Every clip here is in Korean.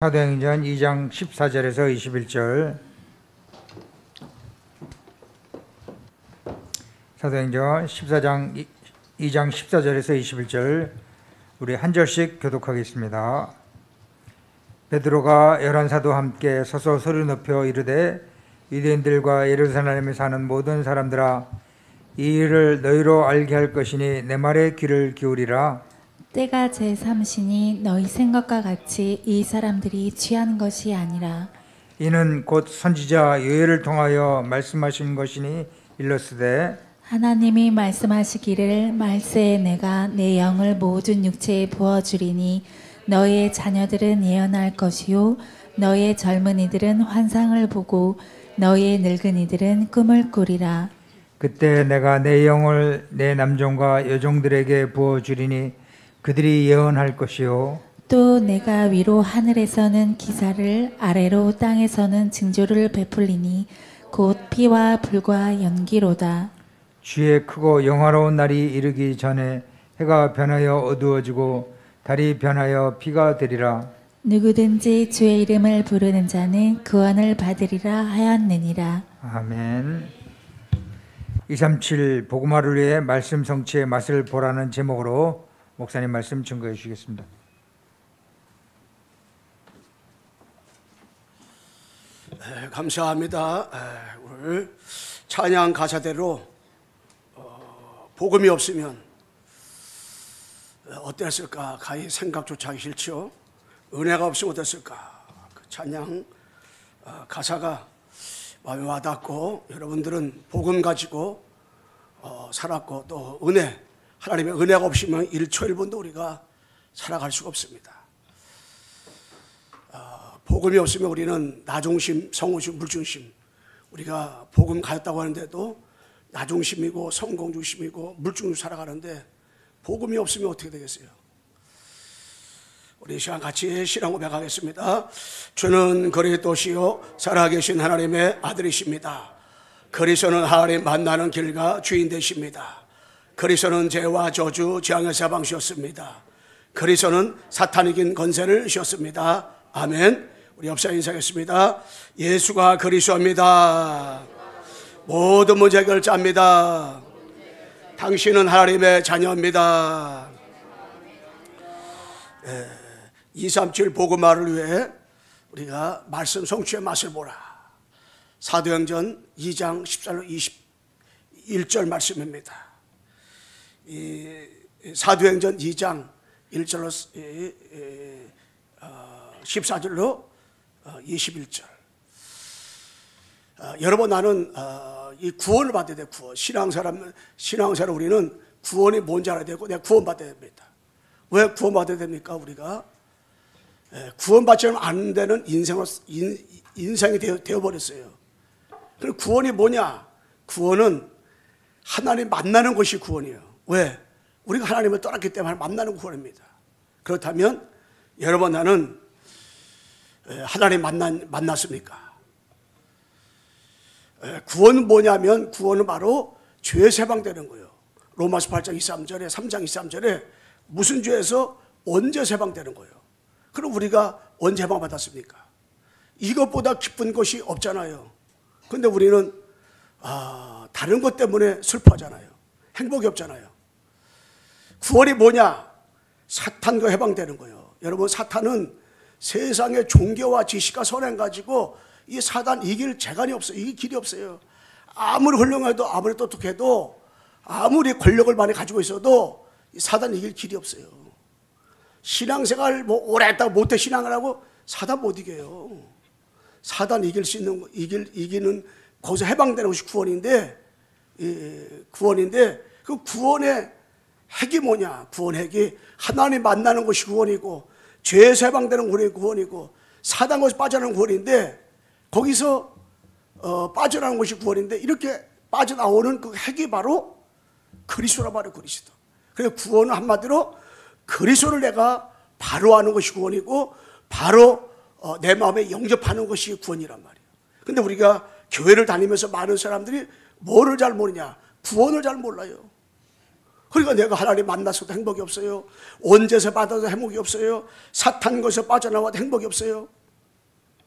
사도행전 2장 14절에서 21절. 사도행전 2장 14절에서 21절 우리 한 절씩 교독하겠습니다. 베드로가 11사도와 함께 서서 소리 높여 이르되 유대인들과 예루살렘에 사는 모든 사람들아, 이 일을 너희로 알게 할 것이니 내 말에 귀를 기울이라. 때가 제3시니 너희 생각과 같이 이 사람들이 취한 것이 아니라 이는 곧 선지자 요엘을 통하여 말씀하신 것이니 일렀으되 하나님이 말씀하시기를 말세에 내가 내 영을 모든 육체에 부어주리니 너희의 자녀들은 예언할 것이요 너희의 젊은이들은 환상을 보고 너희의 늙은이들은 꿈을 꾸리라. 그때 내가 내 영을 내 남종과 여종들에게 부어주리니 그들이 예언할 것이요 또 내가 위로 하늘에서는 기사를 아래로 땅에서는 징조를 베풀리니 곧 피와 불과 연기로다. 주의 크고 영화로운 날이 이르기 전에 해가 변하여 어두워지고 달이 변하여 피가 되리라. 누구든지 주의 이름을 부르는 자는 구원을 받으리라 하였느니라. 아멘. 237 복음화를 위해 말씀 성취의 맛을 보라는 제목으로 목사님 말씀 증거해 주시겠습니다. 감사합니다. 오늘 찬양 가사대로 복음이 없으면 어땠을까 가히 생각조차 하기 싫죠. 은혜가 없으면 어땠을까. 그 찬양 가사가 마음에 와닿고 여러분들은 복음 가지고 살았고 또 은혜, 하나님의 은혜가 없으면 1초 1분도 우리가 살아갈 수가 없습니다. 복음이 없으면 우리는 나중심, 성중심, 물중심, 우리가 복음 가졌다고 하는데도 나중심이고 성공중심이고 물중심 살아가는데 복음이 없으면 어떻게 되겠어요? 우리 이 시간 같이 신앙 고백하겠습니다. 주는 그리스도시요 살아계신 하나님의 아들이십니다. 그리스도는 하나님 만나는 길과 주인 되십니다. 그리스도는 죄와 저주, 재앙의 사방시였습니다. 그리스도는 사탄이 이긴 권세를 씌웠습니다. 아멘. 우리 옆사 인사하겠습니다. 예수가 그리스도입니다. 모든 문제 해결자입니다. 당신은 하나님의 자녀입니다. 237 복음화를 위해 우리가 말씀 성취의 맛을 보라. 사도행전 2장 14절 21절 말씀입니다. 이 사도행전 2장 1절로 14절로 21절. 여러분, 나는 이 구원을 받아야 돼. 구원. 신앙생활 우리는 구원이 뭔지 알아야 되고 내가 구원받아야 됩니다. 왜 구원받아야 됩니까? 우리가 구원받지 않는 데는 인생이 되어버렸어요. 그럼 구원이 뭐냐? 구원은 하나님 만나는 것이 구원이에요. 왜? 우리가 하나님을 떠났기 때문에 만나는 구원입니다. 그렇다면 여러분, 나는 하나님 만났습니까? 구원은 뭐냐면 구원은 바로 죄에서 해방되는 거예요. 로마서 8장 23절에 3장 23절에 무슨 죄에서 언제 해방되는 거예요. 그럼 우리가 언제 해방받았습니까? 이것보다 기쁜 것이 없잖아요. 그런데 우리는 다른 것 때문에 슬퍼하잖아요. 행복이 없잖아요. 구원이 뭐냐? 사탄과 해방되는 거예요. 여러분, 사탄은 세상의 종교와 지식과 선행 가지고 이 사단 이길 재간이 없어요. 이길 길이 없어요. 아무리 훌륭해도 아무리 똑똑해도 아무리 권력을 많이 가지고 있어도 이 사단 이길 길이 없어요. 신앙생활 오래 했다고 못해 신앙을 하고 사단 못 이겨요. 사단 이길 수 있는 이기는 거기서 해방되는 것이 구원인데 그 구원의 핵이 뭐냐? 구원 핵이 하나님 만나는 것이 구원이고 죄에서 해방되는 구원이고 사단 것이 빠져나가는 구원인데 거기서 빠져나가는 것이 구원인데 이렇게 빠져나오는 그 핵이 바로 그리스도라 말이에요. 그리스도. 그래서 구원은 한마디로 그리스도를 내가 바로 아는 것이 구원이고 바로 내 마음에 영접하는 것이 구원이란 말이에요. 근데 우리가 교회를 다니면서 많은 사람들이 뭐를 잘 모르냐? 구원을 잘 몰라요. 그러니까 내가 하나님 만났어도 행복이 없어요. 언제서 받아도 행복이 없어요. 사탄 것에서 빠져나와도 행복이 없어요.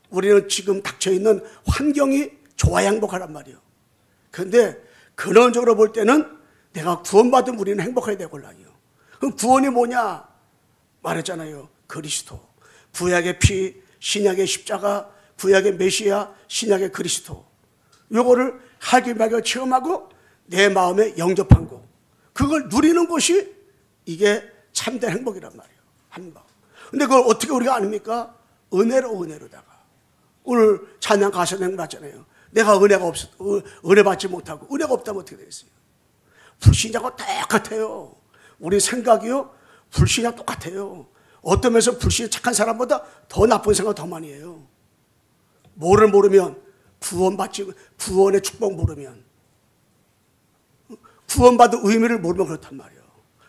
우리는 지금 닥쳐있는 환경이 좋아야 행복하란 말이에요. 그런데 근원적으로 볼 때는 내가 구원받은 우리는 행복해야 되걸랑요. 그럼 구원이 뭐냐? 말했잖아요. 그리스도. 구약의 피, 신약의 십자가, 구약의 메시아, 신약의 그리스도. 요거를 하기말고 체험하고 내 마음에 영접한 거. 그걸 누리는 것이 이게 참된 행복이란 말이에요. 한 방. 근데 그걸 어떻게 우리가 아닙니까? 은혜로다가. 오늘 찬양 가서 행복하잖아요. 내가 은혜가 없어, 은혜 받지 못하고, 은혜가 없다면 어떻게 되겠어요? 불신자하고 똑같아요. 우리 생각이요, 불신자와 똑같아요. 어떤 면에서 불신이 착한 사람보다 더 나쁜 생각 더 많이 해요. 뭐를 모르면, 구원의 축복 모르면, 구원받은 의미를 모르면 그렇단 말이에요.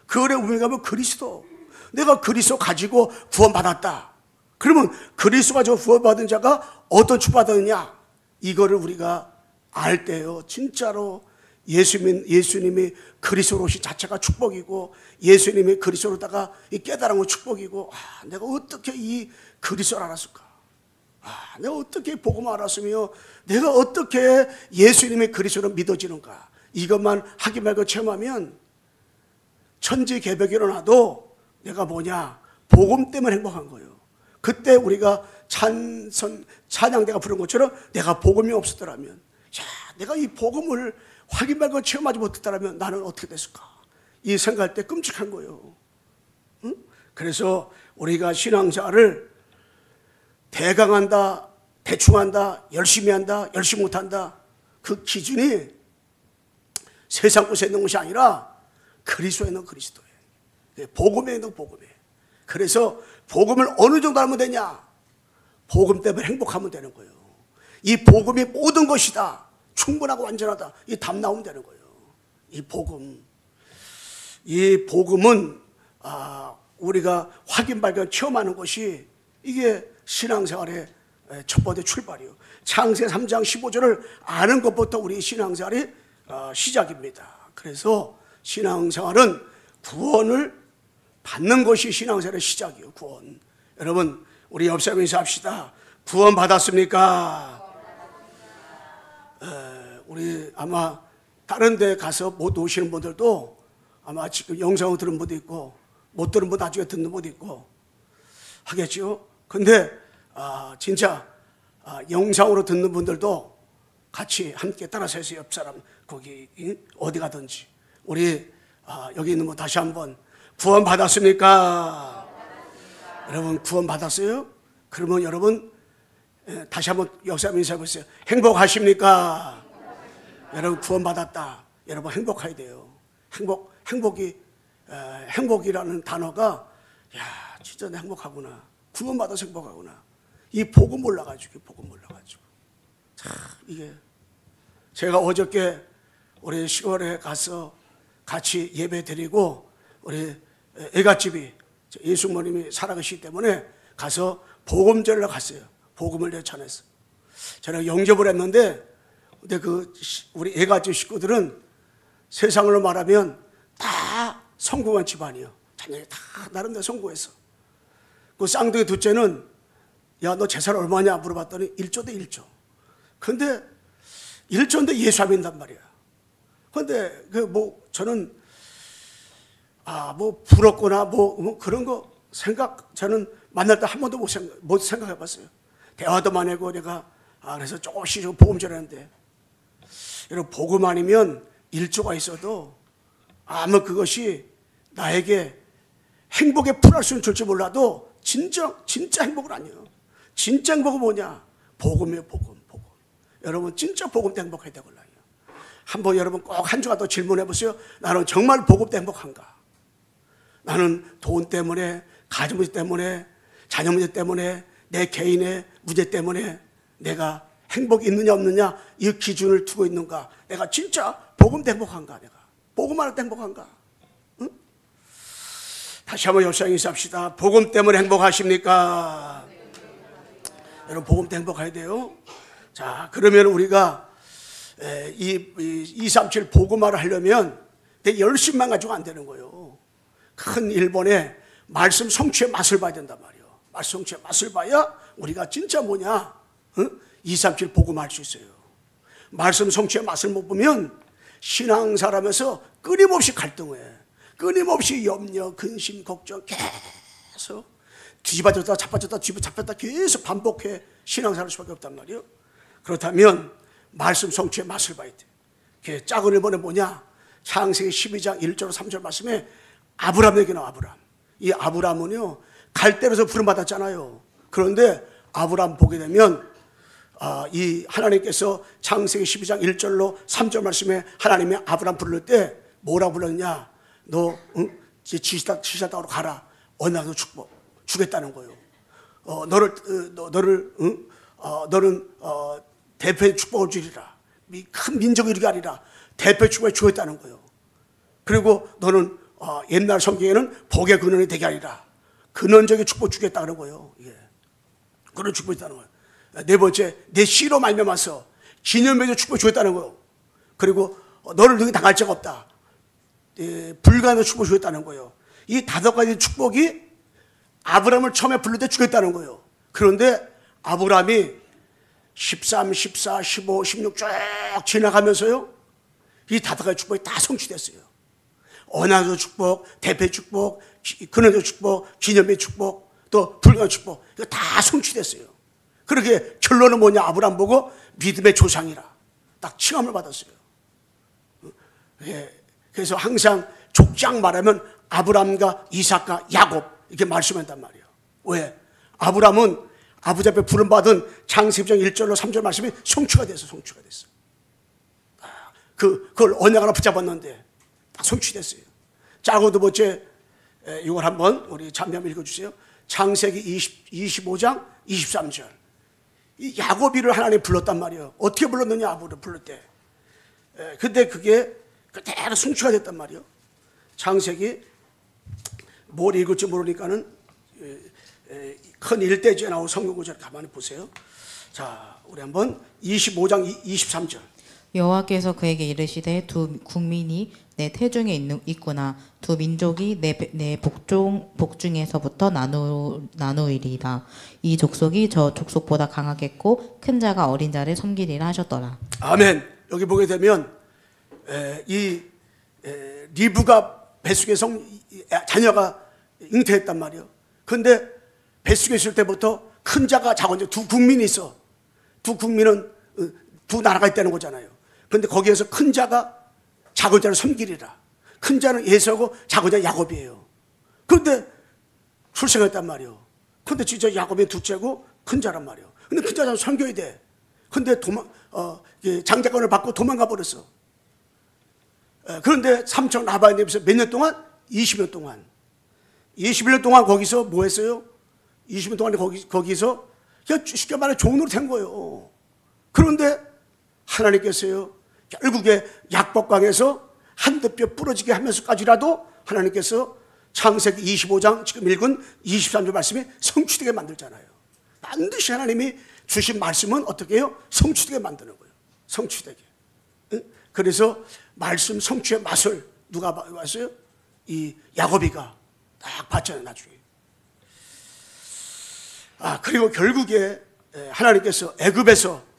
그거의 의미가 뭐 그리스도. 내가 그리스도 가지고 구원받았다. 그러면 그리스도 가지고 구원받은 자가 어떤 축복받았느냐? 이거를 우리가 알 때요, 진짜로 예수님이 그리스도로 오신 자체가 축복이고, 예수님이 그리스도로다가 이 깨달은 축복이고, 내가 어떻게 이 그리스도를 알았을까? 내가 어떻게 복음을 알았으며, 내가 어떻게 예수님의 그리스도로 믿어지는가? 이것만 하기 말고 체험하면 천지개벽이 일어나도 내가 뭐냐? 복음 때문에 행복한 거예요. 그때 우리가 찬양대가 부른 것처럼 내가 복음이 없었더라면, 내가 이 복음을 확인 말고 체험하지 못했더라면 나는 어떻게 됐을까? 이 생각할 때 끔찍한 거예요. 응? 그래서 우리가 신앙생활을 대강한다, 대충한다, 열심히 한다, 열심히 못한다, 그 기준이 세상 곳에 있는 것이 아니라 그리스도에 있는 그리스도에, 복음에 있는 복음에. 그래서 복음을 어느 정도 알면 되냐? 복음 때문에 행복하면 되는 거예요. 이 복음이 모든 것이다, 충분하고 완전하다, 이 답 나오면 되는 거예요. 이 복음은 우리가 확인 발견 체험하는 것이 이게 신앙생활의 첫 번째 출발이에요. 창세기 3장 15절을 아는 것부터 우리 신앙생활이 시작입니다. 그래서 신앙생활은 구원을 받는 것이 신앙생활의 시작이에요. 구원. 여러분, 우리 옆 사람 인사합시다. 구원 받았습니까? 우리 아마 다른 데 가서 못 오시는 분들도 아마 지금 영상을 들은 분도 있고 못 들은 분 나중에 듣는 분도 있고 하겠죠. 근데 진짜 영상으로 듣는 분들도 같이 함께 따라서 해서 옆 사람 거기 어디 가든지 우리 여기 있는 분 다시 한번 구원 받았습니까? 여러분 구원 받았어요? 그러면 여러분 다시 한번 역사 인사해 보세요. 행복하십니까? 여러분 구원 받았다. 여러분 행복해야 돼요. 행복이라는 단어가 진짜 내 행복하구나. 구원 받아서 행복하구나. 이 복음 몰라가지고 이게 제가 어저께 우리 시골에 가서 같이 예배 드리고 우리 애갓집이 예수모님이 살아계시기 때문에 가서 복음절로 갔어요. 복음을 전했어. 저는 영접을 했는데 근데 우리 애갓집 식구들은 세상으로 말하면 다 성공한 집안이에요. 자녀이 다 나름대로 성공했어. 그 쌍둥이 둘째는 야, 너 재산 얼마냐 물어봤더니 1조 대 1조. 근데 1조인데 예수 안 믿는단 말이야. 근데 저는 부럽거나 그런 거 저는 만날 때 한 번도 못 생각해 봤어요. 대화도 많이 하고 내가 그래서 조금씩 복음 전했는데 여러분 복음 아니면 1조가 있어도 아마 그것이 나에게 행복에 풀할 수는 줄지 몰라도 진짜 행복은 아니에요. 진짜 행복은 뭐냐? 복음이에요. 복음. 여러분 진짜 복음 때 행복해야 되거든요. 한번 여러분 꼭 한 주간 더 질문해 보세요. 나는 정말 복음 때 행복한가? 나는 돈 때문에, 가정 문제 때문에, 자녀 문제 때문에, 내 개인의 문제 때문에 내가 행복이 있느냐 없느냐 이 기준을 두고 있는가? 내가 진짜 복음 때 행복한가? 내가 복음 할 때 행복한가? 응? 다시 한번 옆사람 인사합시다. 복음 때문에 행복하십니까? 여러분 복음 때 행복해야 돼요. 자, 그러면 우리가 237 복음화를 하려면 내 열심만 가지고 안 되는 거예요. 큰 일본의 말씀 성취의 맛을 봐야 된단 말이에요. 말씀 성취의 맛을 봐야 우리가 진짜 뭐냐 237 복음할 수 있어요. 말씀 성취의 맛을 못 보면 신앙사람에서 끊임없이 갈등해. 끊임없이 염려, 근심, 걱정 계속 뒤집어졌다 잡아졌다 뒤집어졌다 계속 반복해 신앙생활할 수밖에 없단 말이에요. 그렇다면 말씀 성취의 맛을 봐야 돼. 그 작은 일본에 뭐냐? 창세기 12장 1절 3절 말씀에 아브람 얘기 나와. 아브람. 이 아브람은요 갈대로서 부름받았잖아요. 그런데 아브람 보게 되면 이 하나님께서 창세기 12장 1절로 3절 말씀에 하나님이 아브람 부를 때 뭐라고 불렀냐? 너 지시다 땅으로 가라. 언약도 축복 주겠다는 거예요. 너는 대표의 축복을 주리라. 큰 민족을 이루게 하리라. 대표의 축복을 주겠다는 거예요. 그리고 너는 옛날 성경에는 복의 근원이 되게 하리라. 근원적인 축복 주겠다는 거예요. 예. 그런 축복이 있다는 거예요. 네 번째, 내 씨로 말미암아서 기념비적 축복 주겠다는 거예요. 그리고 너를 능히 당할 자가 없다. 불가능한 축복 주겠다는 거예요. 이 5가지 축복이 아브라함을 처음에 부를 때 주겠다는 거예요. 그런데 아브라함이 13, 14, 15, 16 쭉 지나가면서요 이 5가지 축복이 다 성취됐어요. 언약의 축복, 대패 축복, 근원의 축복, 기념의 축복, 또 불가능한 축복 이거 다 성취됐어요. 그렇게 결론은 뭐냐? 아브라함 보고 믿음의 조상이라 딱 칭함을 받았어요. 예. 그래서 항상 족장 말하면 아브라함과 이삭과 야곱 이렇게 말씀한단 말이에요. 왜? 아브라함은 아버지 앞에 부름받은 창세기 1절로 3절 말씀이 성취가 됐어. 그걸 언약 하나 붙잡았는데 딱 성취됐어요. 작은 두 번째 이걸 한번 우리 잠시 한번 읽어주세요. 창세기 25장 23절. 이 야곱이를 하나님 불렀단 말이에요. 어떻게 불렀느냐? 아브를 부를 때. 근데 그게 그대로 성취가 됐단 말이에요. 창세기 뭘 읽을지 모르니까는 큰 일대지에 나온 성경 구절 가만히 보세요. 자, 우리 한번 25장 23절. 여호와께서 그에게 이르시되 두 국민이 내 태중에 있구나. 두 민족이 내 복중에서부터 나누이리라. 이 족속이 저 족속보다 강하겠고 큰 자가 어린 자를 섬기리라 하셨더라. 아멘. 여기 보게 되면 리브가 뱃속에서 자녀가 잉태했단 말이에요. 그런데 뱃속에 있을 때부터 큰 자가 작은 자 두 국민이 있어. 두 국민은 두 나라가 있다는 거잖아요. 그런데 거기에서 큰 자가 작은 자를 섬기리라. 큰 자는 에서고 작은 자는 야곱이에요. 그런데 출생했단 말이에요. 그런데 진짜 야곱이 둘째고 큰 자란 말이에요. 근데 큰 자는 섬겨야 돼. 근데 장자권을 받고 도망가 버렸어. 그런데 삼촌 라반에서 몇 년 동안? 20년 동안. 21년 동안 거기서 뭐 했어요? 20년 동안 거기서 그냥 쉽게 말해 종으로 된 거예요. 그런데 하나님께서요, 결국에 약복강에서 한두 뼈 부러지게 하면서까지라도 하나님께서 창세기 25장 지금 읽은 23절 말씀이 성취되게 만들잖아요. 반드시 하나님이 주신 말씀은 어떻게 해요? 성취되게 만드는 거예요. 성취되게. 그래서 말씀 성취의 맛을 누가 봤어요? 이 야곱이가 딱 봤잖아요, 나중에. 그리고 결국에 하나님께서 애굽에서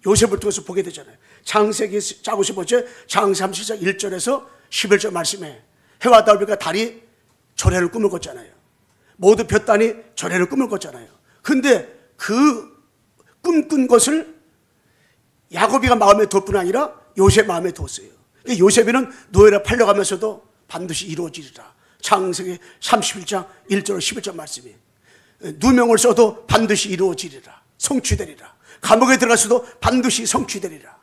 요셉을 통해서 보게 되잖아요. 창세기 50번째 창세기 37장 1절에서 11절 말씀에 해와 달과 달이 절해를 꿈을 꿨잖아요. 모두 볕단이 절해를 꿈을 꿨잖아요. 근데 그 꿈꾼 것을 야곱이가 마음에 뒀 뿐 아니라 요셉 마음에 뒀어요. 요셉이는 노예로 팔려가면서도 반드시 이루어지리라. 창세기 31장 1절 11절 말씀이 누명을 써도 반드시 이루어지리라. 성취되리라. 감옥에 들어갔어도 반드시 성취되리라.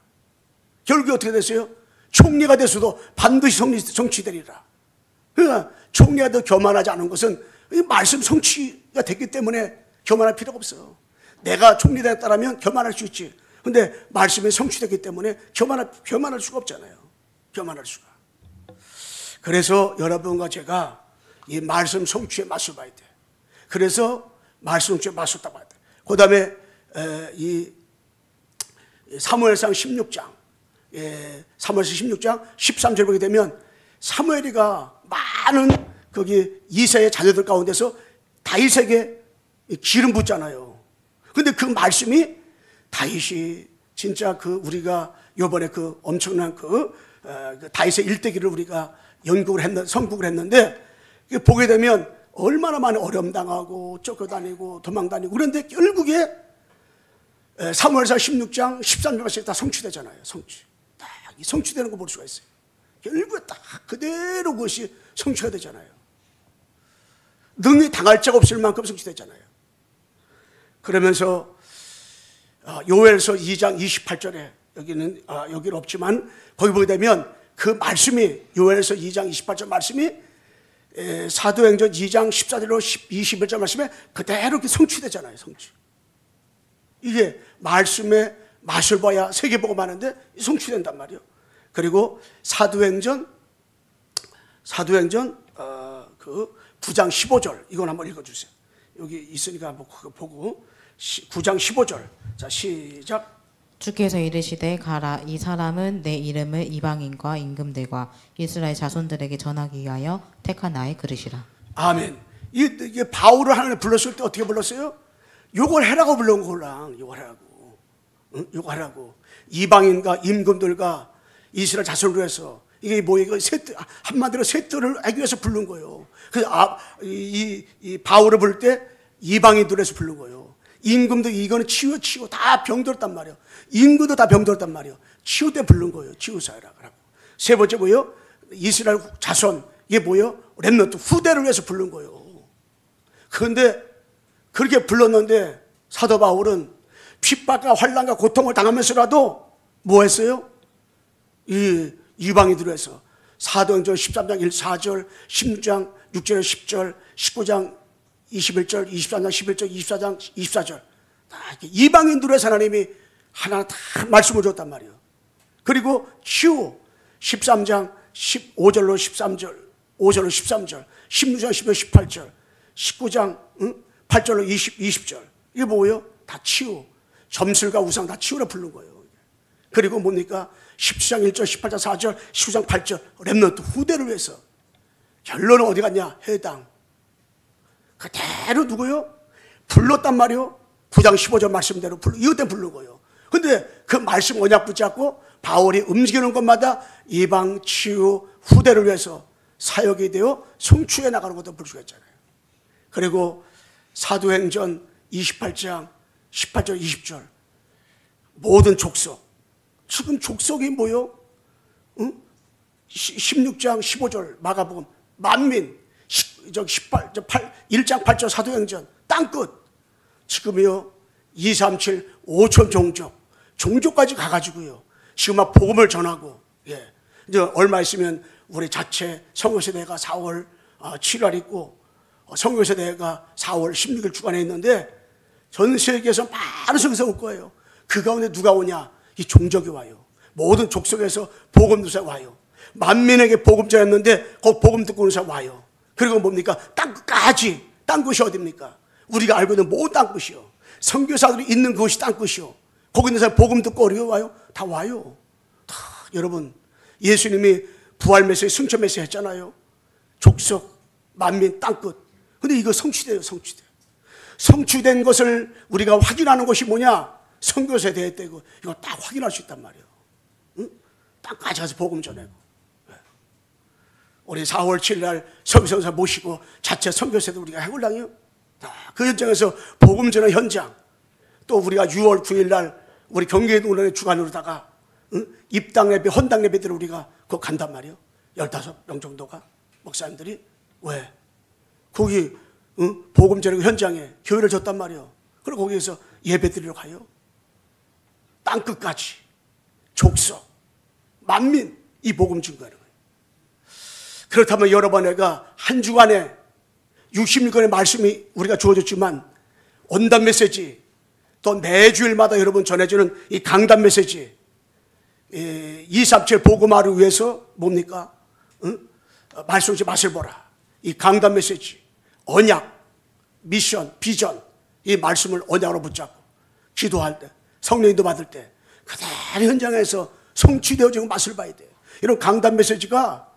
결국에 어떻게 됐어요? 총리가 됐어도 반드시 성취되리라. 그러니까 총리가 더 교만하지 않은 것은 이 말씀 성취가 됐기 때문에 교만할 필요가 없어. 내가 총리됐다라면 교만할 수 있지. 근데 말씀이 성취됐기 때문에 교만할 수가 없잖아요. 교만할 수가. 그래서 여러분과 제가 이 말씀 성취의 맛을 봐야 돼. 그래서 말씀 성취의 맛을 딱 봐야 돼. 그 다음에 이 사무엘상 16장, 사무엘상 16장 13절 보게 되면 사무엘이가 많은 거기 이새의 자녀들 가운데서 다윗에게 기름 붓잖아요. 근데 그 말씀이 다윗이 진짜 그 우리가 요번에 그 엄청난 그 다윗의 일대기를 우리가 선국을 했는데 보게 되면 얼마나 많은 어려움 당하고 쫓겨다니고 도망다니고 그런데 결국에 사무엘상 16장 13절까지 다 성취되잖아요. 딱 성취되는 거 볼 수가 있어요. 결국에 딱 그대로 그것이 성취가 되잖아요. 능히 당할 자가 없을 만큼 성취되잖아요. 그러면서 요엘서 2장 28절에 여기는 없지만 거기 보게 되면 그 말씀이 요엘서 2장 28절 말씀이 사도행전 2장 14절로 21절 말씀에 그대로 이렇게 성취되잖아요. 성취. 이게 말씀의 맛을 봐야 세계보고 하는데 성취된단 말이에요. 그리고 사도행전 그 9장 15절 이건 한번 읽어주세요. 여기 있으니까 한번 그거 보고 9장 15절 자 시작. 주께서 이르시되 가라 이 사람은 내 이름을 이방인과 임금들과 이스라엘 자손들에게 전하기 위하여 택한 나의 그릇이라. 아멘. 이게 바울을 하나님 불렀을 때 어떻게 불렀어요? 요걸 해라고 불러온 거랑 요걸 하라고. 응? 요걸 하라고. 이방인과 임금들과 이스라엘 자손으로 해서 이게 뭐 이거 한마디로 셋들을 하기 위해서 부른 거예요. 그래서 이 바울을 부를 때 이방인들에서 부른 거예요. 임금도 이거는 치유 다 병들었단 말이에요. 임금도 다 병들었단 말이에요. 치유 때 부른 거예요. 치유사라고. 세 번째 뭐예요? 이스라엘 자손 이게 뭐예요? 렘넌트 후대를 위해서 부른 거예요. 그런데 그렇게 불렀는데 사도 바울은 핍박과 환난과 고통을 당하면서라도 뭐 했어요? 이 이방인들을 해서 사도행전 13장 1, 4절, 16장 6절, 10절, 19장 21절, 23장 11절, 24장 24절 이방인들을 해서 하나님이 하나 다 말씀을 줬단 말이에요. 그리고 치유 13장 15절로 13절, 5절로 13절, 16장 10절, 18절, 19장 8절로 20절 이게 뭐예요? 다 치유. 점술과 우상 다 치유라 부른 거예요. 그리고 뭡니까? 17장 1절, 18장 4절, 19장 8절 렘넌트 후대를 위해서 결론은 어디 갔냐? 해당. 그대로 누구요? 불렀단 말이요. 9장 15절 말씀대로 이것 때문에 부른 거예요. 근데 그 말씀 언약 붙잡고 바울이 움직이는 것마다 이방 치유 후대를 위해서 사역이 되어 성취해 나가는 것도 볼 수가 있잖아요. 그리고 사도행전 28장 18절 20절 모든 족속 지금 족속이 뭐요? 16장 15절 마가복음 만민 1장 8절 사도행전 땅끝 지금요 2, 3, 7, 5천 종족까지 가가지고요 지금 막 복음을 전하고 이제 얼마 있으면 우리 자체 선교세대가 4월 7월 있고 선교세대가 4월 16일 주간에 있는데 전 세계에서 많은 선교사가 올 거예요. 그 가운데 누가 오냐? 이 종족이 와요. 모든 족속에서 복음 듣는 사람 와요. 만민에게 복음 전했는데 그 복음 듣고 오는 사람 와요. 그리고 뭡니까? 땅끝까지. 땅끝이 어딥니까? 우리가 알고 있는 모든 땅끝이요. 선교사들이 있는 그것이 땅끝이요. 거기 있는 사람 복음 듣고 어디가 와요? 다 와요. 다 여러분 예수님이 부활 메시지 승천 메시지 했잖아요. 족속 만민 땅끝. 근데 이거 성취돼요. 성취된 것을 우리가 확인하는 것이 뭐냐? 선교사에 대했대고 이거 딱 확인할 수 있단 말이에요. 응? 땅까지 가서 복음 전하고. 우리 4월 7일 날 선교사 모시고 자체 선교사도 우리가 해골당이요. 그 현장에서 복음 전하는 현장. 또 우리가 6월 9일 날 우리 경기도원의 주관으로다가 입당 예배, 헌당 예배들을 우리가 그거 간단 말이에요. 15명 정도가 목사님들이 왜? 거기 복음 전하는 현장에 교회를 줬단 말이에요. 그리고 거기에서 예배 드리러 가요. 땅끝까지 족속 만민 이 복음 증거하는 거예요. 그렇다면 여러분 내가 한 주간에 66권의 말씀이 우리가 주어졌지만 온단 메시지 또 매주일마다 여러분 전해주는 이 강단 메시지 237 복음화를 위해서 뭡니까? 말씀지 맛을 보라. 이 강단 메시지 언약, 미션, 비전 이 말씀을 언약으로 붙잡고 기도할 때 성령님도 받을 때 그대로 현장에서 성취되어지고 맛을 봐야 돼요. 이런 강단 메시지가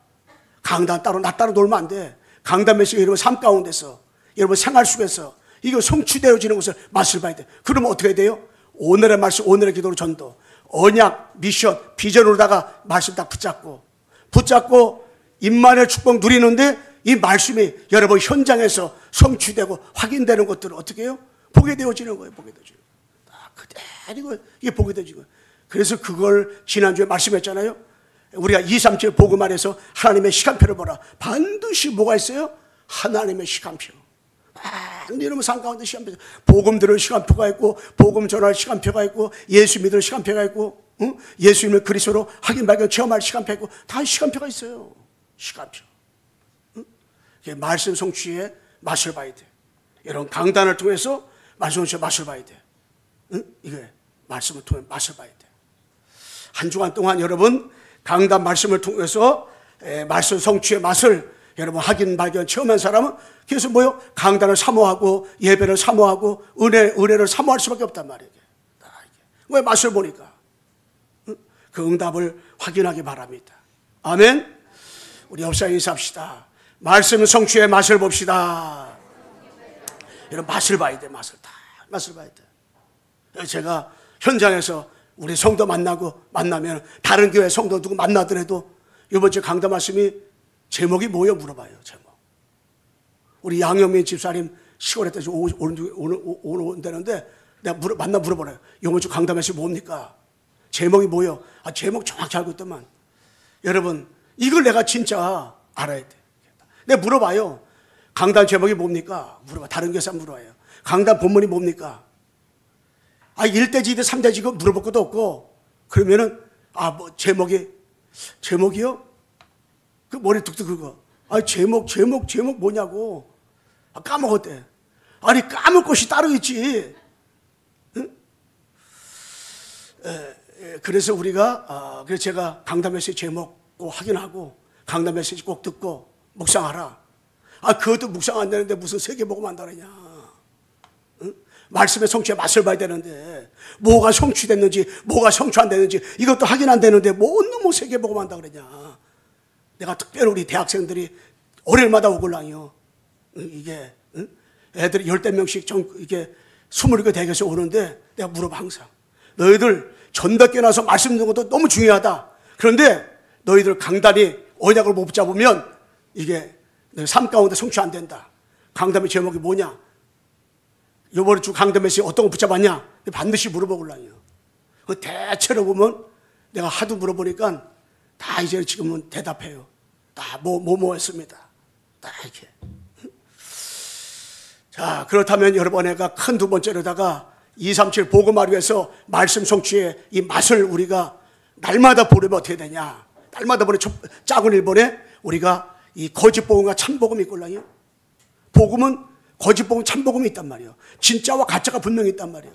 강단 따로 나 따로 놀면 안 돼. 강단 메시지가 여러분 삶 가운데서, 여러분 생활 속에서 이거 성취되어지는 것을 맛을 봐야 돼. 그러면 어떻게 해야 돼요? 오늘의 말씀, 오늘의 기도로 전도, 언약, 미션, 비전으로다가 말씀 딱 붙잡고 임마누엘 축복 누리는데 이 말씀이 여러분 현장에서 성취되고 확인되는 것들을 어떻게 해요? 보게 되어지는 거예요. 보게 되어지는 거예요. 그대로 이게 보게 되어지는 거예요. 그래서 그걸 지난주에 말씀했잖아요. 우리가 237 복음 안에서 하나님의 시간표를 보라. 반드시 뭐가 있어요? 하나님의 시간표. 여러분 삶 가운데 시간표, 복음 들을 시간표가 있고, 복음 전할 시간표가 있고, 예수 믿을 시간표가 있고, 응? 예수님을 그리스도로 확인 발견 체험할 시간표가 있고, 다 시간표가 있어요. 시간표. 응? 말씀 성취의 맛을 봐야 돼. 이런 강단을 통해서 말씀 성취의 맛을 봐야 돼. 응? 이게 말씀을 통해 맛을 봐야 돼. 한 주간 동안 여러분 강단 말씀을 통해서 말씀 성취의 맛을 여러분 확인 발견 체험한 사람은 계속 뭐요? 강단을 사모하고 예배를 사모하고 은혜를 사모할 수밖에 없단 말이에요. 왜? 맛을 보니까. 그 응답을 확인하기 바랍니다. 아멘. 우리 옆사람 인사합시다. 말씀 성취의 맛을 봅시다. 이런 맛을 봐야 돼. 맛을 봐야 돼. 제가 현장에서 우리 성도 만나면 다른 교회 성도 누구 만나더라도 이번 주 강단 말씀이 제목이 뭐예요? 물어봐요. 제목. 우리 양영민 집사님 시골에 때서 오늘 온다는데 내가 물어보래요. 이번 주 강단 말씀이 뭡니까? 제목이 뭐예요? 제목 정확히 알고 있더만. 여러분 이걸 내가 진짜 알아야 돼. 내가 물어봐요. 강단 제목이 뭡니까? 물어봐. 다른 교사 물어봐요. 강단 본문이 뭡니까? 1대지, 2대, 3대지 그거 물어볼 것도 없고 그러면은 뭐 제목이요? 그 머리 툭툭 그거. 제목 뭐냐고. 까먹었대. 아니 까먹을 것이 따로 있지. 응? 그래서 우리가 그래서 제가 강단 메시지 제목 꼭 확인하고 강단 메시지 꼭 듣고 묵상하라. 그것도 묵상 안 되는데 무슨 세계복음 한다 그러냐. 응? 말씀의 성취의 맛을 봐야 되는데 뭐가 성취됐는지 뭐가 성취 안 됐는지 이것도 확인 안 되는데 뭐 세계복음 한다 그러냐. 내가 특별히 우리 대학생들이 월요일마다 오글랑이요. 이게 응? 애들이 10명씩 이게 20개 대학에서 오는데 내가 물어봐 항상. 너희들 전답게 나서 말씀 듣는 것도 너무 중요하다. 그런데 너희들 강단이 언약을 못 붙잡으면 이게 내 삶 가운데 성취 안 된다. 강단의 제목이 뭐냐? 이번에 주 강단 메시지 어떤 거 붙잡았냐? 반드시 물어보려고요. 대체로 보면 내가 하도 물어보니까 다 이제 지금은 대답해요. 다 뭐 했습니다. 다 이렇게. 자, 그렇다면 여러분 내가 큰 두 번째로다가 237 복음화를 위해서 말씀 성취의 이 맛을 우리가 날마다 보려면 어떻게 되냐? 날마다 보내 작은 일본에 우리가 이 거짓 복음과 참 복음이 있걸랑요. 복음은 거짓 복음, 참 복음이 있단 말이에요. 진짜와 가짜가 분명히 있단 말이에요.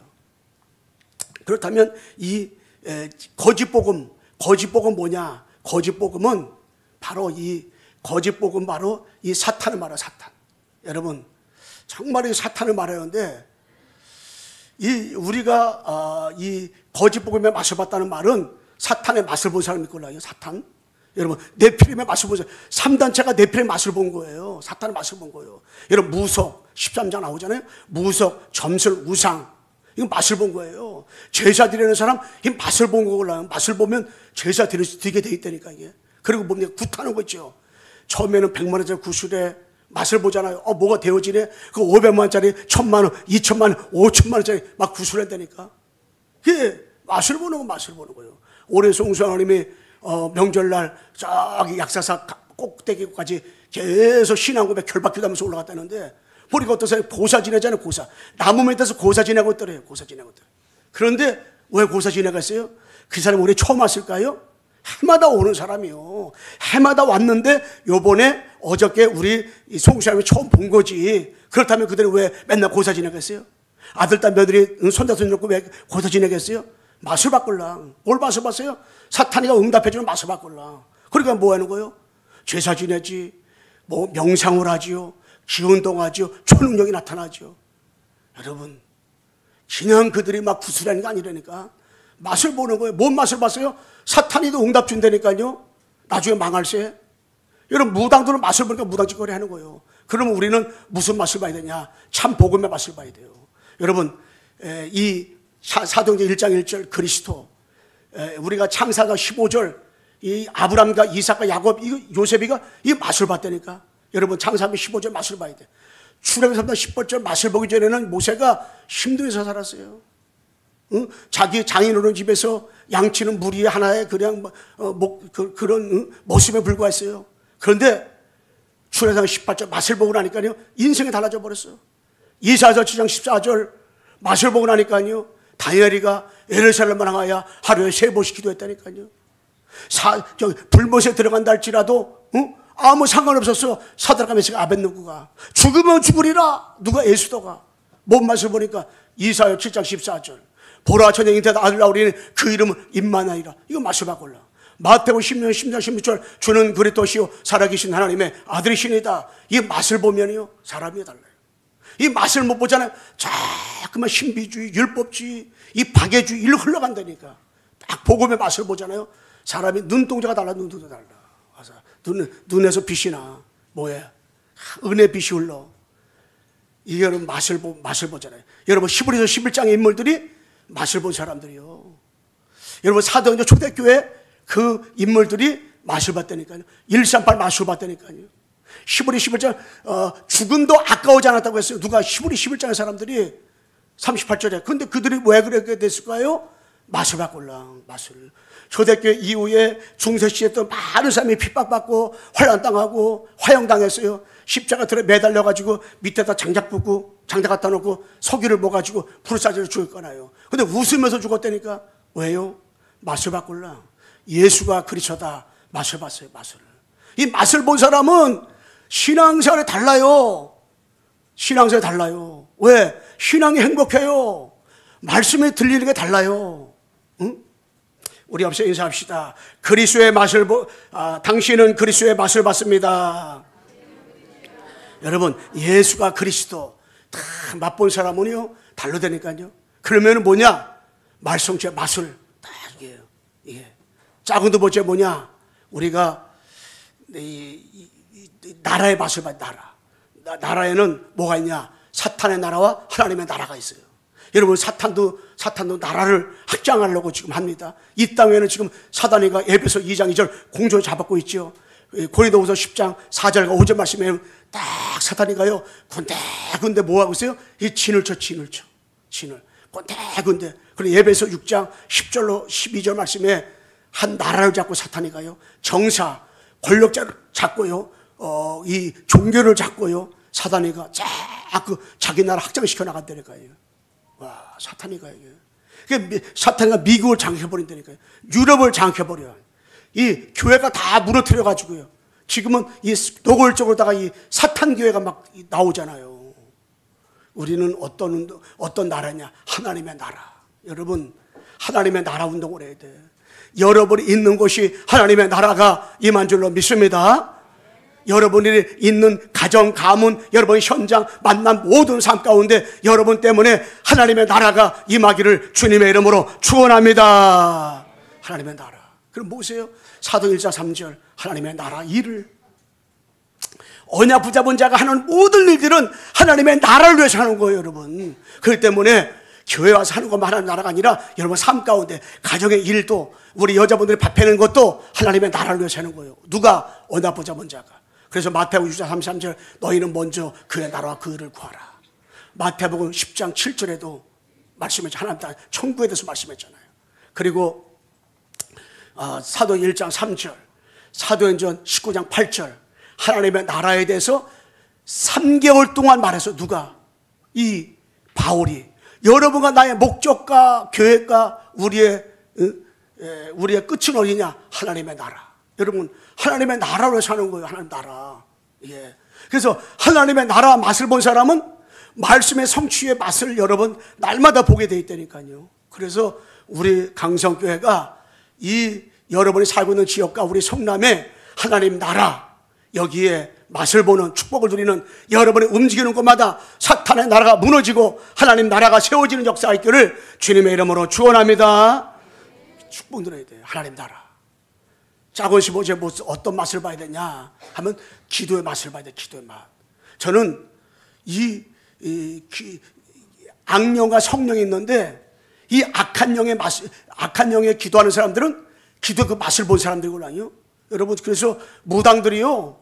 그렇다면 이 거짓 복음 뭐냐? 거짓 복음은 바로 이 사탄을 말해요. 사탄. 여러분 정말 이 사탄을 말하는데 우리가 이 거짓 복음의 맛을 봤다는 말은 사탄의 맛을 본 사람이 있걸랑요. 사탄. 여러분 네피림의 맛을 보세요. 3단체가 네피림의 맛을 본 거예요. 사탄의 맛을 본 거예요. 여러분 무석 13장 나오잖아요. 무석, 점술, 우상 이거 맛을 본 거예요. 제사 드리는 사람 이 맛을 본 거라요. 맛을 보면 제사 드리게 돼 있다니까 이게. 그리고 뭡니까? 굿하는 거 있죠. 처음에는 100만 원짜리 구슬에 맛을 보잖아요. 뭐가 되어지네. 그 500만 원짜리 1000만 원, 2000만 원, 5000만 원짜리 막 구슬한다니까. 그게 맛을 보는 거예요. 올해 송수 하나님이 명절날 저기 약사사 꼭대기까지 계속 신앙 고백 결박기도하면서 올라갔다는데 보니까 어떠세요? 고사 지내잖아요. 고사. 나무 밑에서 고사 지내고 있더래요. 고사 지내고 있더래요. 그런데 왜 고사 지내갔어요? 그 사람이 우리 처음 왔을까요? 해마다 오는 사람이요. 해마다 왔는데 요번에 어저께 우리 송수하나님이 처음 본 거지. 그렇다면 그들이 왜 맨날 고사 지내겠어요? 아들, 딸, 며느리, 손자손 놓고 왜 고사 지내겠어요? 맛을 바꿀라. 뭘 맛을 봤어요? 사탄이가 응답해주는 맛을 바꿀라. 그러니까 뭐 하는 거예요? 제사 지내지, 뭐 명상을 하지요, 기운동하지요, 초능력이 나타나지요. 여러분, 그냥 그들이 막 구슬하는 게 아니라니까. 맛을 보는 거예요. 뭔 맛을 봤어요? 사탄이도 응답 준다니까요. 나중에 망할세. 여러분 무당들은 맛을 보니까 무당짓거리 하는 거예요. 그러면 우리는 무슨 맛을 봐야 되냐? 참 복음의 맛을 봐야 돼요. 여러분 이 사도행전 1장 1절 그리스도, 우리가 창사가 15절 이 아브람과 이삭과 야곱, 요셉이가 이 맛을 봤다니까. 여러분 창사가 15절 맛을 봐야 돼. 출애굽기 3장 10절 맛을 보기 전에는 모세가 힘들어서 살았어요. 응? 자기 장인어른 집에서 양치는 무리 하나에 그냥 그런 모습에 불과했어요. 그런데 출애굽기 18절 맛을 보고 나니까요 인생이 달라져 버렸어요. 이사야서 7장 14절 맛을 보고 나니까요 다니엘이가 예루살렘을 향하여 하루에 3번씩 기도했다니까요. 불못에 들어간다 할지라도 아무 상관없었어. 사드락과 메삭과 아벳느고가 죽으면 죽으리라. 누가? 예수도가. 뭔 맛을 보니까 이사야 7장 14절 보라 저녁 잉태한 아들 나오리니 그 이름은 임마누엘이라. 이거 맛을 바꿀라. 마태복음 10장 16절 주는 그리스도시요 살아계신 하나님의 아들이시니다. 이 맛을 보면요 사람이 달라요. 이 맛을 못 보잖아요. 자꾸만 신비주의, 율법주의, 이 박애주의 일로 흘러간다니까. 딱 복음의 맛을 보잖아요. 사람이 눈동자가 달라. 눈동자가 달라. 눈에서 빛이 나. 뭐야? 은혜 빛이 흘러. 이게 여러분 맛을 보잖아요. 여러분 히브리서 11장의 인물들이 맛을 본 사람들이요. 여러분 사도행전 초대교회 그 인물들이 맛을 봤다니까요. 138 맛을 봤다니까요. 히브리 11장 죽음도 아까우지 않았다고 했어요. 누가? 히브리 11장의 사람들이 38절에. 근데 그들이 왜 그렇게 됐을까요? 맛을 바꿀라. 맛을. 초대교회 이후에 중세시대에 또 많은 사람이 핍박받고 환난당하고 화형당했어요. 십자가들에 매달려가지고 밑에다 장작 붓고 장작 갖다 놓고 석유를 모아가지고 불사지로 죽을 거나요. 근데 웃으면서 죽었다니까. 왜요? 맛을 바꿀라. 예수가 그리스도다. 맛을 봤어요. 맛을. 이 맛을 본 사람은 신앙생활이 달라요. 신앙생활이 달라요. 왜? 신앙이 행복해요. 말씀이 들리는 게 달라요. 응? 우리 앞서 인사합시다. 그리스도의 맛을 당신은 그리스도의 맛을 봤습니다. 여러분 예수가 그리스도 다 맛본 사람은요 달로 되니까요. 그러면 뭐냐? 말씀의 맛을 다 이게요. 이게 작은도 번째 뭐냐? 우리가 이 나라의 맛을 봐. 나라에는 뭐가 있냐? 사탄의 나라와 하나님의 나라가 있어요. 여러분 사탄도 나라를 확장하려고 지금 합니다. 이 땅에는 지금 사단이가 에베소 2장 2절 공조를 잡았고 있죠. 고린도후서 10장 4절과 5절 말씀에 딱 사탄이가요 군데군데 뭐하고 있어요? 이 진을 쳐. 군데군데. 그리고 에베소 6장 10절로 12절 말씀에 한 나라를 잡고 사탄이가요 정사 권력자를 잡고요 이 종교를 잡고요 사단이가 자꾸 자기 나라 확장시켜 나간다니까요. 와, 사탄이가 이게 사탄이가 미국을 장악해버린다니까요. 유럽을 장악해버려. 이 교회가 다 무너뜨려 가지고요. 지금은 이 노골적으로다가 이 사탄 교회가 막 나오잖아요. 우리는 어떤 나라냐? 하나님의 나라. 여러분 하나님의 나라 운동을 해야 돼. 여러분이 있는 곳이 하나님의 나라가 임한 줄로 믿습니다. 여러분이 있는 가정, 가문, 여러분 현장, 만난 모든 삶 가운데 여러분 때문에 하나님의 나라가 임하기를 주님의 이름으로 축원합니다. 하나님의 나라. 그럼 보세요. 사도 1장 3절 하나님의 나라 일을 언약 붙잡은 자가 하는 모든 일들은 하나님의 나라를 위해서 하는 거예요. 여러분. 그렇기 때문에 교회 와서 하는 것만 하는 나라가 아니라 여러분 삶 가운데 가정의 일도 우리 여자분들이 밥 해는 것도 하나님의 나라를 위해서 하는 거예요. 누가? 언약 붙잡은 자가. 그래서 마태복음 6장 33절 너희는 먼저 그의 나라와 그 의를 구하라. 마태복음 10장 7절에도 말씀했죠. 하나님 나라 천국에 대해서 말씀했잖아요. 그리고 사도 1장 3절 사도행전 19장 8절 하나님의 나라에 대해서 3개월 동안 말해서 누가? 이 바울이 여러분과 나의 목적과 계획과 우리의 끝은 어디냐? 하나님의 나라. 여러분 하나님의 나라로 사는 거예요. 하나님 나라. 예. 그래서 하나님의 나라 맛을 본 사람은 말씀의 성취의 맛을 여러분 날마다 보게 돼 있다니까요. 그래서 우리 강성교회가 이 여러분이 살고 있는 지역과 우리 성남의 하나님 나라 여기에 맛을 보는 축복을 누리는 여러분이 움직이는 곳마다 사탄의 나라가 무너지고 하나님 나라가 세워지는 역사가 있기를 주님의 이름으로 축원합니다. 축복 누려야 돼요. 하나님 나라. 작은 15제 어떤 맛을 봐야 되냐 하면 기도의 맛을 봐야 돼. 기도의 맛. 저는 악령과 성령이 있는데 이 악한 영에 기도하는 사람들은 기도의 그 맛을 본 사람들이거든요. 여러분, 그래서 무당들이요,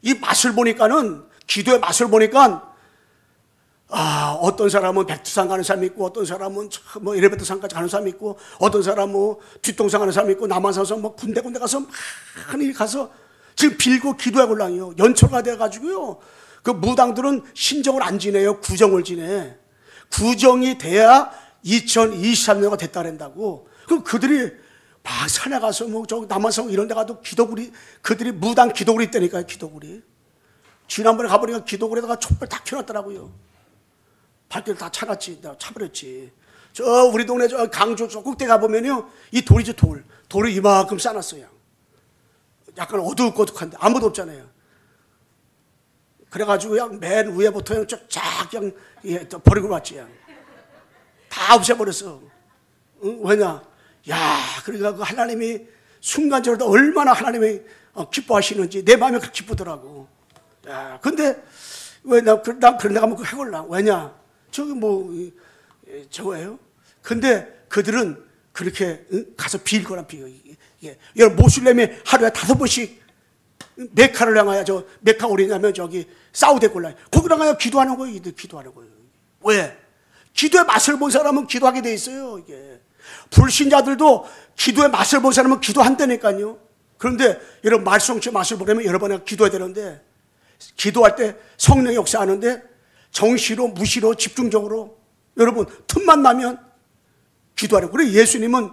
이 맛을 보니까는, 기도의 맛을 보니까, 어떤 사람은 백두산 가는 사람이 있고, 어떤 사람은 뭐 에레베이터산까지 가는 사람이 있고, 어떤 사람은 뭐 뒷동산 가는 사람이 있고, 남한산에서 뭐 군데군데 가서 많이 가서 지금 빌고 기도하고랑요. 연초가 돼가지고요. 그 무당들은 신정을 안 지내요. 구정을 지내. 구정이 돼야 2023년가 됐다 그런다고. 그럼 그들이 막 산에 가서 뭐 저 남한산 이런 데 가도 기도구리, 그들이 무당 기도구리 있다니까요. 기도구리. 지난번에 가보니까 기도구리에다가 촛불 다 켜놨더라고요. 발길 다 차갔지. 내가 차버렸지. 저 우리 동네 저 강주 저 꼭대 가보면요, 이 돌이죠. 돌을 이만큼 쌓아놨어요. 약간 어두운거둑한데 아무도 없잖아요. 그래가지고 그냥 맨 위에부터 그냥 쫙 그냥 버리고 왔지. 그냥. 다 없애버렸어. 응? 왜냐? 야, 그러니까 그 하나님이 순간적으로 얼마나 하나님이 기뻐하시는지 내 마음이 그렇게 기쁘더라고. 야, 근데 왜 난 그런 데 가면 그거 해볼라. 왜냐? 저기 뭐 저거예요. 근데 그들은 그렇게 가서 빌 거란 빌어. 여러분, 모슬렘이 하루에 5번씩 메카를 향하여, 저 메카 어디냐면 저기 사우디 골라, 거기를 향하여 기도하는 거예요. 이들 기도하는 거예요. 왜? 기도의 맛을 본 사람은 기도하게 돼 있어요. 이게 불신자들도 기도의 맛을 본 사람은 기도한다니까요. 그런데 여러분, 말씀의 맛을 보려면 여러분이 기도해야 되는데, 기도할 때 성령이 역사하는데 정시로 무시로 집중적으로 여러분 틈만 나면 기도하려고. 그래 예수님은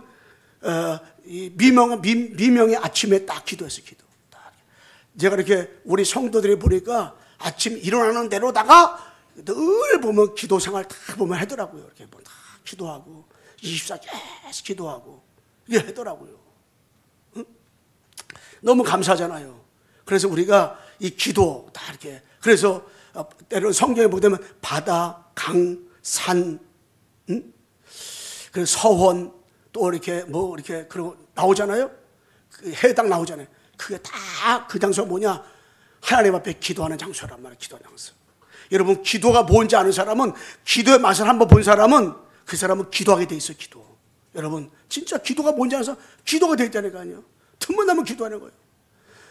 미명의 아침에 딱 기도했어요. 기도. 제가 이렇게 우리 성도들이 보니까 아침 일어나는 대로다가 늘 보면 기도 생활 다 보면 하더라고요. 이렇게 뭐 다 기도하고 24 계속 기도하고 이게 하더라고요. 응? 너무 감사하잖아요. 그래서 우리가 이 기도 다 이렇게, 그래서 때로는 성경에 보게 되면 바다, 강, 산, 응? 그래서 서원, 또 이렇게 뭐 이렇게 그러고 나오잖아요. 그 해당 나오잖아요. 그게 다 그 장소가 뭐냐? 하나님 앞에 기도하는 장소란 말이에요. 기도하는 장소. 여러분, 기도가 뭔지 아는 사람은, 기도의 맛을 한번 본 사람은 그 사람은 기도하게 돼 있어요. 기도. 여러분, 진짜 기도가 뭔지 아는 사람 기도가 돼 있다니까요. 틈만 나면 기도하는 거예요.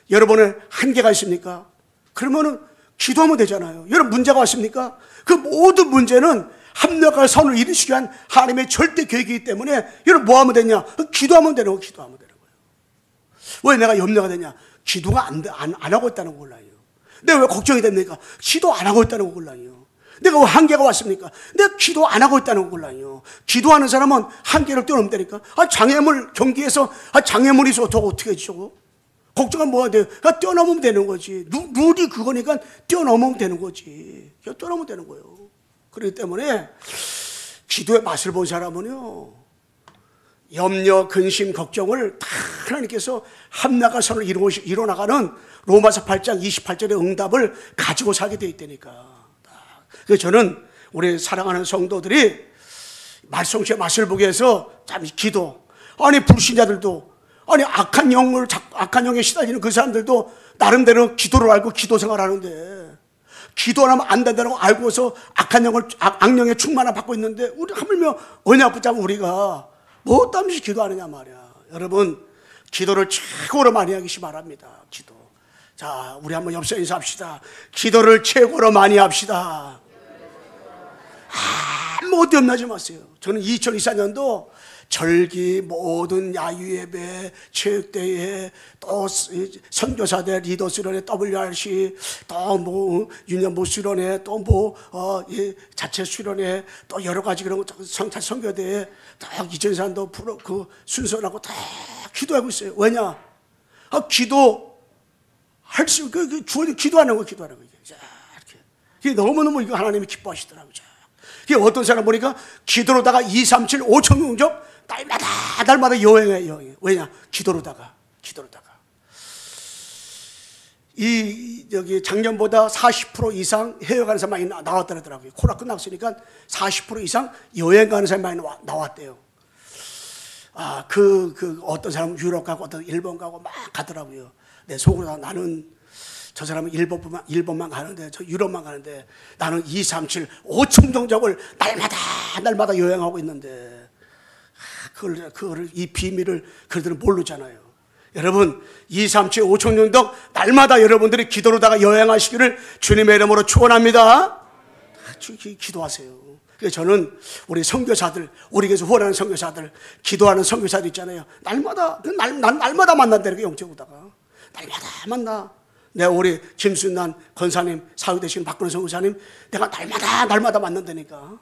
여러분의 한계가 있습니까? 그러면은 기도하면 되잖아요. 여러분, 문제가 왔습니까? 그 모든 문제는 합력할 선을 이루시기 위한 하나님의 절대 계획이기 때문에 여러분 뭐 하면 되냐? 기도하면 되는 거예요. 기도하면 되는 거예요. 왜 내가 염려가 되냐? 기도가 안 하고 있다는 거 몰라요. 내가 왜 걱정이 됩니까? 기도 안 하고 있다는 거 몰라요. 내가 왜 한계가 왔습니까? 내가 기도 안 하고 있다는 거 몰라요. 기도하는 사람은 한계를 뛰어넘다니까. 장애물 경기에서 장애물이 있어 어떻게 해줘? 걱정은 뭐가 돼요? 뛰어넘으면 되는 거지. 룰이 그거니까 뛰어넘으면 되는 거지. 뛰어넘으면 되는 거예요. 그렇기 때문에 기도의 맛을 본 사람은요, 염려, 근심, 걱정을 다 하나님께서 함나가 선을 이뤄나가는 로마서 8장 28절의 응답을 가지고 살게 돼 있다니까. 그래서 저는 우리 사랑하는 성도들이 말씀의 맛을 보기 위해서 참 기도, 아니 불신자들도, 아니 악한 영에 시달리는 그 사람들도 나름대로 기도를 알고 기도 생활하는데, 기도 안 하면 안 된다는 걸 알고서 악령의 충만함 받고 있는데, 우리 하물며 언약 붙잡으면 우리가 뭐 땀없이 기도하느냐 말이야. 여러분, 기도를 최고로 많이 하시기 바랍니다. 기도. 자, 우리 한번 옆서 인사합시다. 기도를 최고로 많이 합시다. 아무 어디 없나지 마세요. 저는 2024년도 절기, 모든 야유예배, 체육대회, 또 선교사대 리더스런회, WRC, 또 뭐 유년부 수련회, 또 뭐 자체 수련회, 또 여러 가지 그런 거, 선교대회, 다 이전산도 프로 그 순서라고 다 기도하고 있어요. 왜냐? 기도 할 수, 기도하는 거, 기도하는 거. 이게 너무너무 이거 하나님이 기뻐하시더라고요. 이게 어떤 사람 보니까 기도로다가 2, 3, 7, 5천 용적 날마다 여행해. 왜냐? 기도로다가. 여기 작년보다 40% 이상 해외 가는 사람 많이 나왔더라고요. 코로나 끝났으니까 40% 이상 여행 가는 사람이 많이 나왔대요. 어떤 사람은 유럽 가고 어떤 일본 가고 막 가더라고요. 내 속으로 나는 저 사람은 일본만 가는데 저 유럽만 가는데 나는 2, 3, 7, 5천 종족을 날마다 여행하고 있는데 그걸 이 비밀을 그들은 모르잖아요. 여러분 2, 3, 7, 5천 종족 날마다 여러분들이 기도로다가 여행하시기를 주님의 이름으로 축원합니다. 기도하세요. 그래서 저는 우리 선교사들, 우리 교회에서 후원하는 선교사들, 기도하는 선교사들 있잖아요. 날마다 만난다는 게 영적으로다가 날마다 만나. 내가 우리 김순난 권사님, 사유 되시는 박근혜 선교사님, 내가 날마다 만난다니까.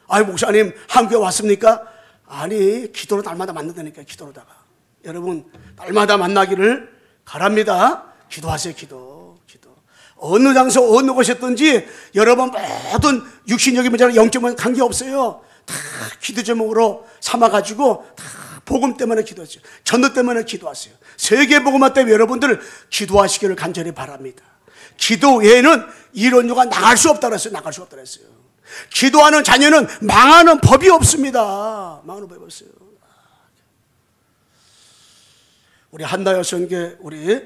아이 목사님 한국에 왔습니까? 아니 기도로 날마다 만난다니까. 기도로다가 여러분 날마다 만나기를 바랍니다. 기도하세요. 기도. 어느 장소 어느 곳이었든지 여러분 모든 육신적인 문제나 영적인 관계없어요. 다 기도 제목으로 삼아가지고 다 복음 때문에 기도하세요. 전도 때문에 기도하세요. 세계복음화 때문에 여러분들 기도하시기를 간절히 바랍니다. 기도 외에는 이론료가 나갈 수 없다고 했어요. 나갈 수 없다고 했어요. 기도하는 자녀는 망하는 법이 없습니다. 망하는 법이 없어요. 우리 한나여 선교 우리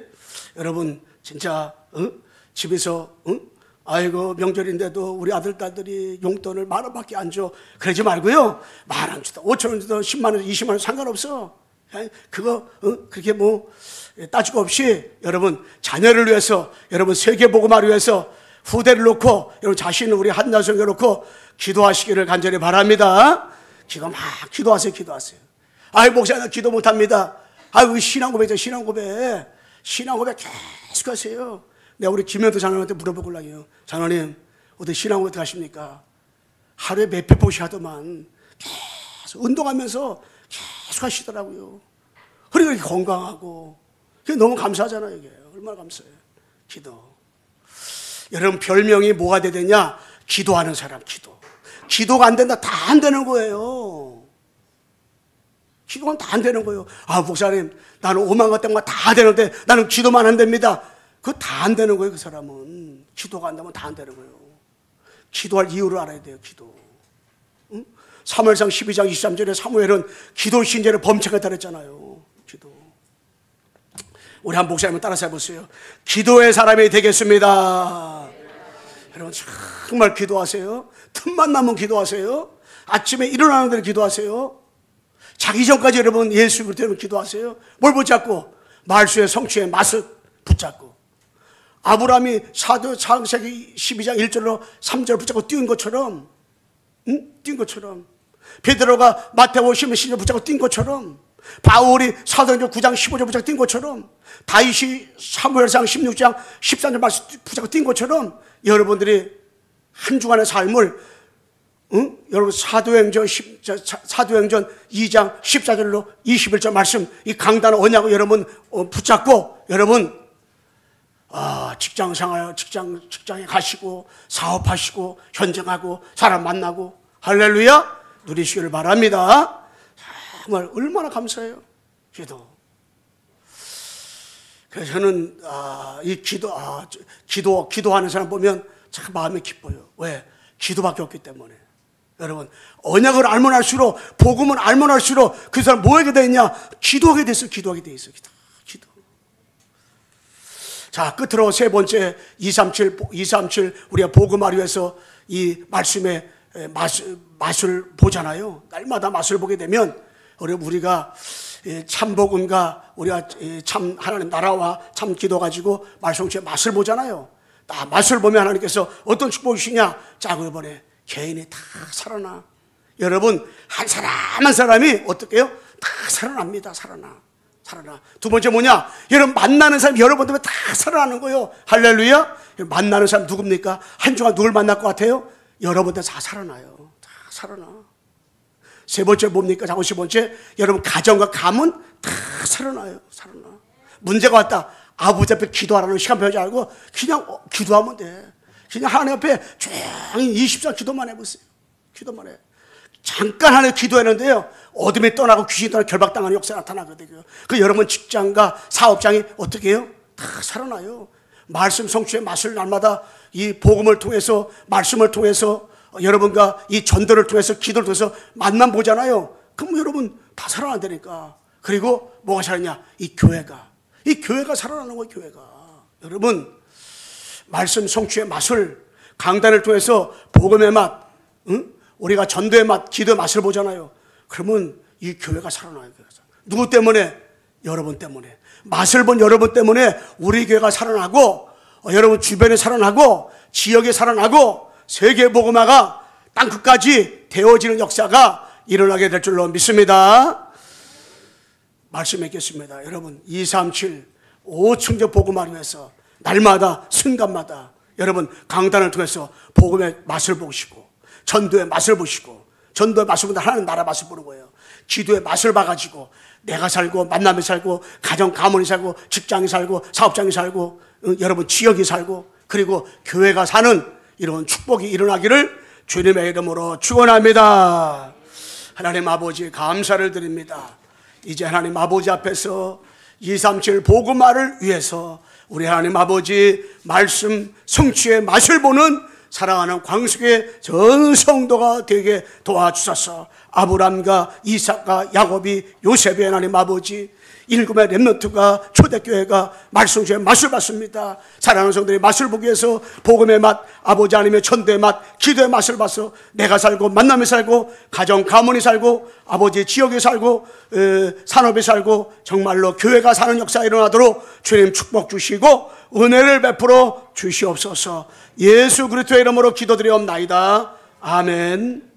여러분 진짜 집에서 아이고 명절인데도 우리 아들 딸들이 용돈을 10,000원밖에 안 줘. 그러지 말고요. 10,000원 주든 5,000원 주든 10만 원 20만 원 상관없어. 그거 그렇게 뭐 따지고 없이 여러분 자녀를 위해서 여러분 세계복음화를 위해서 후대를 놓고 여러분 자신을 우리 한나성에 놓고 기도하시기를 간절히 바랍니다. 기도하세요. 아이 목사님 기도 못합니다. 아이고 신앙고백이죠. 신앙고백 계속 하세요. 내가 우리 김현도 장로님한테 물어보려고요. 장로님 어떻게 신앙고백 하십니까? 하루에 몇백 번씩 하더만 계속 운동하면서 계속 하시더라고요. 그러니까 이렇게 건강하고 그게 너무 감사하잖아요. 이게 얼마나 감사해요. 기도. 여러분 별명이 뭐가 되느냐? 기도하는 사람. 기도가 안 된다. 다 안 되는 거예요. 기도가 다 안 되는 거예요. 아 목사님 나는 오만 것 때문에 다 되는데 나는 기도만 안 됩니다. 그거 다 안 되는 거예요. 그 사람은 기도가 안 되면 다 안 되는 거예요. 기도할 이유를 알아야 돼요. 기도. 응? 사무엘상 12장 23절에 사무엘은 기도 신제를 범책했다 그랬잖아요. 기도. 우리 한 목사님을 따라서 해보세요. 기도의 사람이 되겠습니다. 여러분 정말 기도하세요. 틈만 나면 기도하세요. 아침에 일어나는 대로 기도하세요. 자기 전까지 여러분 예수 그리스도를 기도하세요. 뭘 붙잡고? 말수의 성취의 맛을 붙잡고. 아브라함이 창세기 12장 1절로 3절 붙잡고 뛴 것처럼 뛴 것처럼 베드로가 마태복음 10절 붙잡고 뛴 것처럼 바울이 사도행전 9장 15절 붙잡고 뛴 것처럼 다윗이 사무엘상 16장 13절 말씀 붙잡고 뛴 것처럼 여러분들이 한 주간의 삶을 여러분 사도행전 2장 14절로 21절 말씀 이 강단 언약을 여러분 붙잡고 여러분 직장 생활 직장에 가시고 사업하시고 현장하고 사람 만나고 할렐루야 누리시기를 바랍니다. 정말 얼마나 감사해요. 그래서 저는 이 기도하는 사람 보면 참 마음이 기뻐요. 왜? 기도밖에 없기 때문에. 여러분 언약을 알면 알수록 복음을 알면 알수록 그 사람 뭐 하게 돼 있냐? 기도하게 돼 있어. 기도. 자 끝으로 세 번째 237 우리가 복음하기 위해서 이 말씀의 맛을 보잖아요. 날마다 맛을 보게 되면 우리가 참 복음과 우리가 참 하나님 나라와 참 기도 가지고 말씀의 맛을 보잖아요. 맛을 보면 하나님께서 어떤 축복을 주시냐? 자 이번에 개인이 다 살아나. 여러분 한 사람 한 사람이 어떻게 해요? 다 살아납니다. 살아나. 두 번째 뭐냐? 여러분 만나는 사람 여러분 때문에 다 살아나는 거예요. 할렐루야. 만나는 사람 누굽니까? 한 주간 누굴 만날 것 같아요? 여러분 때문에 다 살아나요. 다 살아나. 세 번째 뭡니까? 자, 세 번째 여러분 가정과 가문 다 살아나요. 살아나. 문제가 왔다. 아버지 앞에 기도하라는 시간 배우지 말고 그냥 기도하면 돼. 그냥 하나님 앞에 조용히 24 기도만 해보세요. 기도만 해. 잠깐 하나 기도했는데요. 어둠이 떠나고 귀신이 떠나고 결박당하는 역사가 나타나거든요. 그 여러분 직장과 사업장이 어떻게 해요? 다 살아나요. 말씀 성취의 맛을 날마다 이 복음을 통해서 말씀을 통해서 여러분과 이 전도를 통해서 기도를 통해서 맛만 보잖아요. 그럼 여러분 다 살아난다니까. 그리고 뭐가 살아나냐? 이 교회가 살아나는 거예요. 교회가. 여러분, 말씀 성취의 맛을 강단을 통해서 복음의 맛, 우리가 전도의 맛, 기도의 맛을 보잖아요. 그러면 이 교회가 살아나요. 누구 때문에? 여러분 때문에. 맛을 본 여러분 때문에 우리 교회가 살아나고, 여러분 주변에 살아나고, 지역에 살아나고, 세계 복음화가 땅끝까지 되어지는 역사가 일어나게 될 줄로 믿습니다. 말씀했겠습니다. 여러분, 237 5충적 복음화를 위해서 날마다 순간마다 여러분 강단을 통해서 복음의 맛을 보시고, 전도의 맛을 보시고, 전도의 맛을 보다 하나님 나라 맛을 보는 거예요. 기도의 맛을 봐가지고 내가 살고, 만남이 살고, 가정 가문이 살고, 직장이 살고, 사업장이 살고, 여러분 지역이 살고, 그리고 교회가 사는 이런 축복이 일어나기를 주님의 이름으로 축원합니다. 하나님 아버지 감사를 드립니다. 이제 하나님 아버지 앞에서 237 복음화를 위해서 우리 하나님 아버지 말씀 성취의 맛을 보는 사랑하는 광숙의 전 성도가 되게 도와주소서. 아브람과 이삭과 야곱이 요셉의 하나님 아버지, 일곱의 렘넌트가 초대교회가 말씀주의 맛을 봤습니다. 사랑하는 성도들이 맛을 보기 위해서 복음의 맛, 아버지 하나님의 전도의 맛, 기도의 맛을 봐서 내가 살고, 만남에 살고, 가정 가문이 살고, 아버지 지역에 살고, 산업에 살고, 정말로 교회가 사는 역사가 일어나도록 주님 축복 주시고 은혜를 베풀어 주시옵소서. 예수 그리스도의 이름으로 기도드리옵나이다. 아멘.